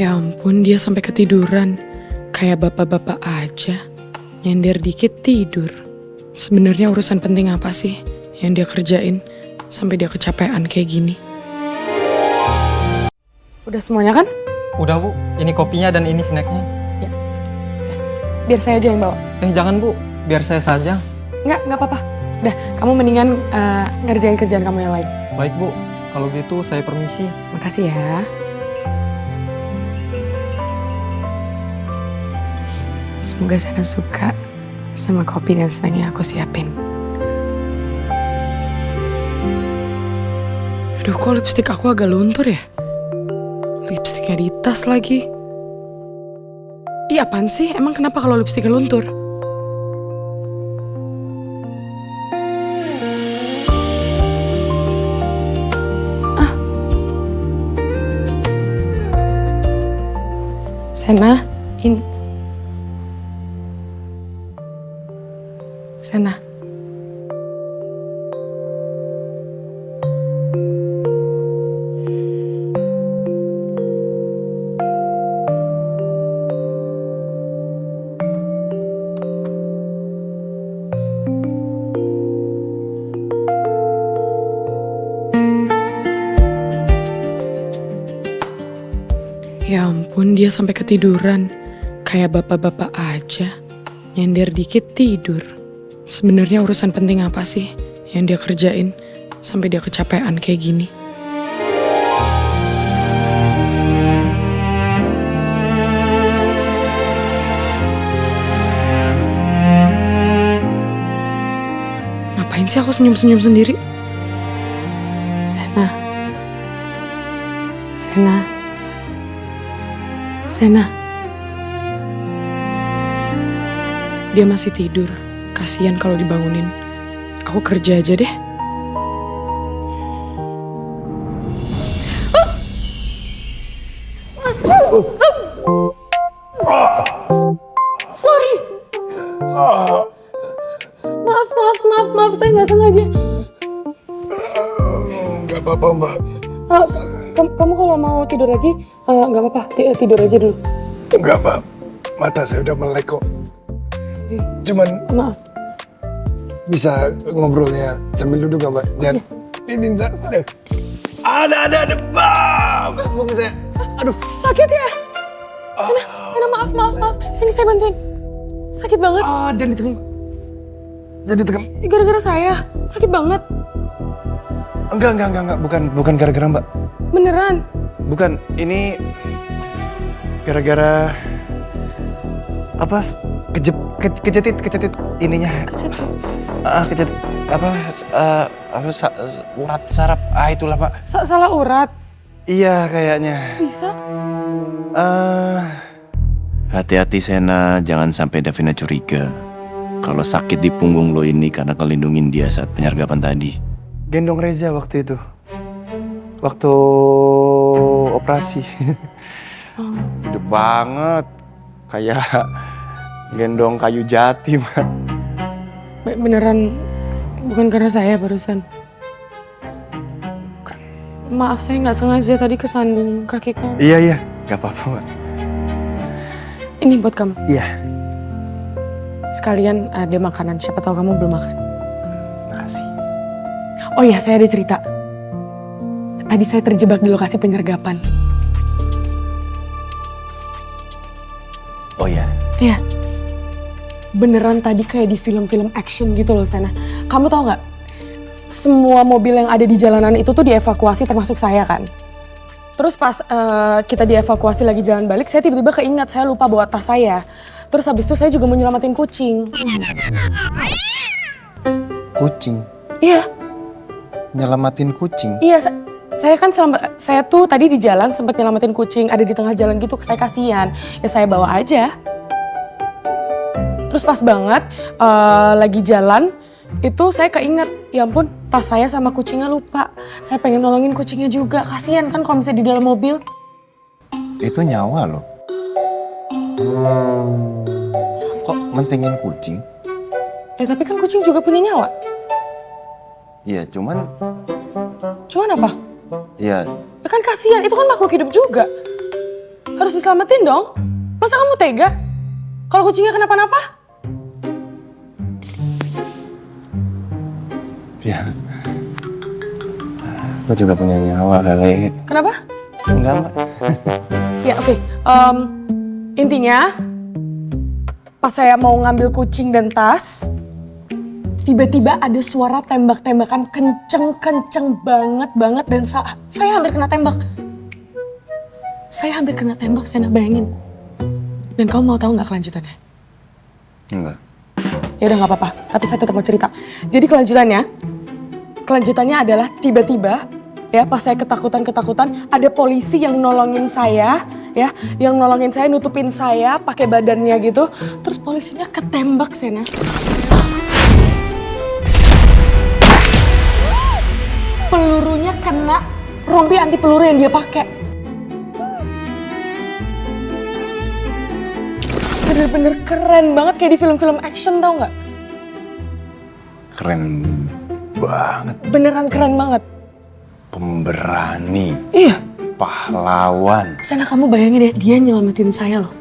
Ya ampun, dia sampai ketiduran. Kayak bapak-bapak aja. Nyender dikit tidur. Sebenarnya urusan penting apa sih yang dia kerjain sampai dia kecapean kayak gini? Udah semuanya kan? Udah Bu, ini kopinya dan ini snacknya. Ya. Biar saya aja yang bawa. Jangan Bu, biar saya saja. Nggak apa-apa. Udah, kamu mendingan ngerjain kerjaan kamu yang lain. Baik Bu, kalau gitu saya permisi. Makasih ya. Semoga Sena suka sama kopi dan snacknya aku siapin. Aduh, kok lipstik aku agak luntur ya? Lipstiknya di tas lagi. Iya, apaan sih? Emang kenapa kalau lipstiknya luntur? Sena, Sena. Ya ampun, dia sampai ketiduran. Kayak bapak-bapak aja. Nyender dikit tidur. Sebenarnya urusan penting apa sih yang dia kerjain sampai dia kecapean kayak gini? Ngapain sih aku senyum-senyum sendiri? Sena. Sena. Sena. Dia masih tidur. Kasian kalau dibangunin. Aku kerja aja deh. Sorry. Maaf, saya nggak sengaja. Nggak apa-apa, Mbak. Kamu kalau mau tidur lagi, nggak apa-apa, tidur aja dulu. Enggak, Mbak. Mata saya udah melek kok. Cuman Maaf. bisa ngobrolnya sambil duduk nggak, Mbak? Jangan dinding sana. Ada, Mbak. Punggung saya. Aduh. Sakit ya? Sena, maaf. Sini saya bantuin. Sakit banget. Jangan ditekan. Jangan ditekan. Gara-gara saya, sakit banget. Enggak. Bukan gara-gara, Mbak. Beneran. Bukan. Ini gara-gara apa? Kejetit ininya. Kejetit. Kejetit urat saraf. Itulah, Pak. Salah urat. Iya, kayaknya. Bisa. Hati-hati Sena, jangan sampai Davina curiga kalau sakit di punggung lo ini karena ngelindungin dia saat penyergapan tadi. Gendong Reza waktu itu. Waktu operasi. Hidup banget. Kayak gendong kayu jati, Mbak. Beneran bukan karena saya barusan. Bukan. Maaf, saya nggak sengaja tadi kesandung kaki kamu. Iya. Gak apa-apa, Mbak. Ini buat kamu. Iya. Sekalian ada makanan, siapa tahu kamu belum makan. Makasih. Oh iya, saya ada cerita. Tadi saya terjebak di lokasi penyergapan. Oh iya? Iya. Beneran tadi kayak di film-film action gitu loh, Sena. Kamu tahu nggak? Semua mobil yang ada di jalanan itu tuh dievakuasi termasuk saya kan. Terus pas kita dievakuasi lagi jalan balik, saya tiba-tiba keingat saya lupa bawa tas saya. Terus habis itu saya juga mau nyelamatin kucing. Kucing? Iya. Nyelamatin kucing? Iya, saya tuh tadi di jalan sempat nyelamatin kucing, ada di tengah jalan gitu, saya kasihan. Ya saya bawa aja. Terus pas banget lagi jalan, itu saya keinget, ya ampun tas saya sama kucingnya lupa. Saya pengen nolongin kucingnya juga, kasihan kan kalau misalnya di dalam mobil. Itu nyawa loh. Kok mentingin kucing? Ya tapi kan kucing juga punya nyawa. Iya, cuman Cuman apa? ya Ya kan kasihan, itu kan makhluk hidup juga. Harus diselamatin dong. Masa kamu tega? Kalau kucingnya kenapa-napa? Ya, aku juga punya nyawa kali. Kenapa? Enggak, Mbak. Ya oke. Intinya, pas saya mau ngambil kucing dan tas, tiba-tiba ada suara tembak-tembakan kenceng banget dan saya hampir kena tembak. Saya hampir kena tembak, saya bayangin. Dan kamu mau tahu nggak kelanjutannya? Enggak. Ya udah nggak apa-apa, tapi saya tetap mau cerita. Jadi kelanjutannya adalah tiba-tiba ya pas saya ketakutan ada polisi yang nolongin saya ya, yang nolongin saya nutupin saya pakai badannya gitu. Terus polisinya ketembak, Sena. Pelurunya kena rompi anti peluru yang dia pakai. Bener-bener keren banget kayak di film-film action, tau nggak? Keren banget. Beneran keren banget. Pemberani. Iya. Pahlawan. Sana kamu bayangin ya, dia nyelamatin saya loh.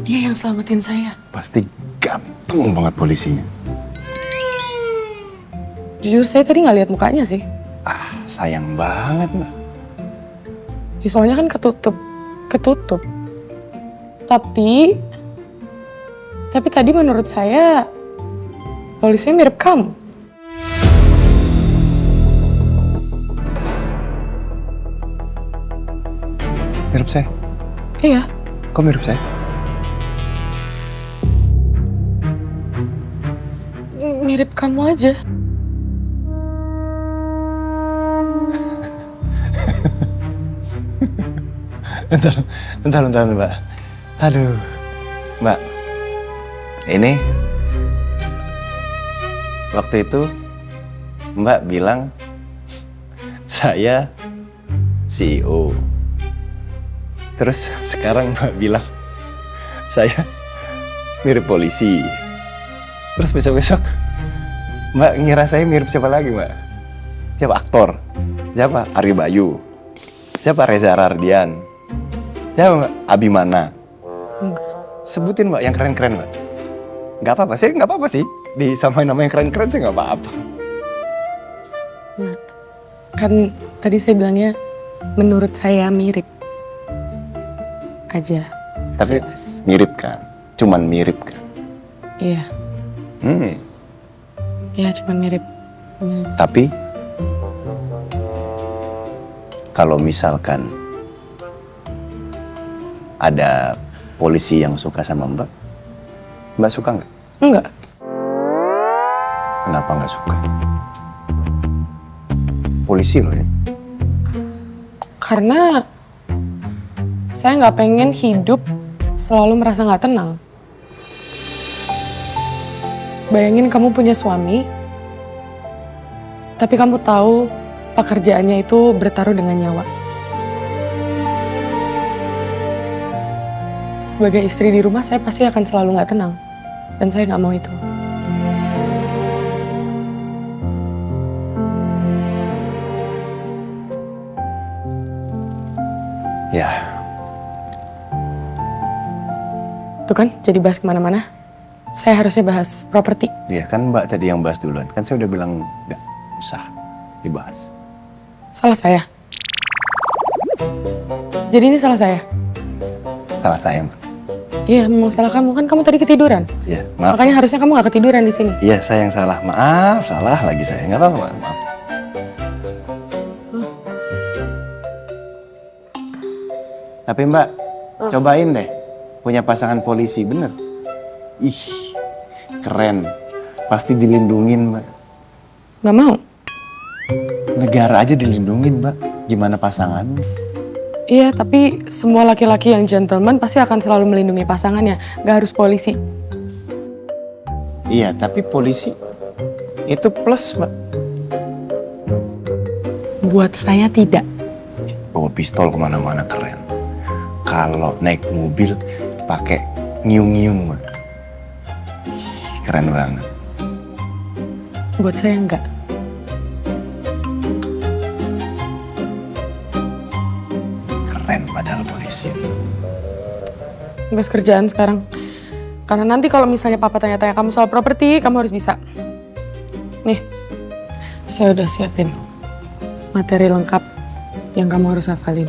Dia yang selamatin saya. Pasti ganteng banget polisinya. Jujur saya tadi nggak lihat mukanya sih. Sayang banget, Mbak. Ya, soalnya kan ketutup. Tapi tadi menurut saya polisinya mirip kamu. Mirip saya? Iya. Kok mirip saya? Mirip kamu aja. Bentar, Mbak. Aduh, Mbak. Ini waktu itu Mbak bilang saya CEO. Terus sekarang Mbak bilang saya mirip polisi. Terus besok-besok Mbak ngira saya mirip siapa lagi, Mbak? Siapa aktor? Siapa? Ari Bayu. Siapa? Reza Rardian. Siapa, Mbak? Abimana. Enggak. Sebutin, Mbak, yang keren-keren, Mbak. Nggak apa-apa sih, nggak apa-apa sih. Disamain nama yang keren-keren sih nggak apa-apa. Nah, kan tadi saya bilangnya menurut saya mirip aja. Tapi mirip kan? Cuman mirip kan? Iya. Iya, cuman mirip. Tapi kalau misalkan ada polisi yang suka sama Mbak, Mbak suka nggak? Enggak. Kenapa nggak suka? Polisi loh ya. Karena saya nggak pengen hidup selalu merasa nggak tenang. Bayangin kamu punya suami, tapi kamu tahu pekerjaannya itu bertaruh dengan nyawa. Sebagai istri di rumah, saya pasti akan selalu nggak tenang. Dan saya nggak mau itu. Ya, Tuh kan, jadi bahas kemana-mana. Saya harusnya bahas properti. iya kan Mbak tadi yang bahas duluan. Kan saya udah bilang nggak usah dibahas. Salah saya. Jadi ini salah saya. Salah saya, Mbak. Iya, memang salah kamu. Kan kamu tadi ketiduran. Iya, maaf. Makanya harusnya kamu nggak ketiduran di sini. Iya, saya yang salah. Maaf, salah lagi saya. Nggak apa-apa, maaf. Tapi Mbak, cobain deh punya pasangan polisi, bener. Ih, keren. Pasti dilindungin, Mbak. Nggak mau. Negara aja dilindungin, Mbak. Gimana pasangannya? Iya, tapi semua laki-laki yang gentleman pasti akan selalu melindungi pasangannya. Nggak harus polisi. Iya, tapi polisi itu plus, Mbak. Buat saya tidak. Bawa pistol kemana-mana keren. Kalau naik mobil pakai ngiung-ngiung, Mbak. Ih, keren banget. Buat saya enggak. Keren padahal polisi itu. bebas kerjaan sekarang. Karena nanti kalau misalnya papa tanya-tanya kamu soal properti, kamu harus bisa. Nih, saya udah siapin materi lengkap yang kamu harus hafalin.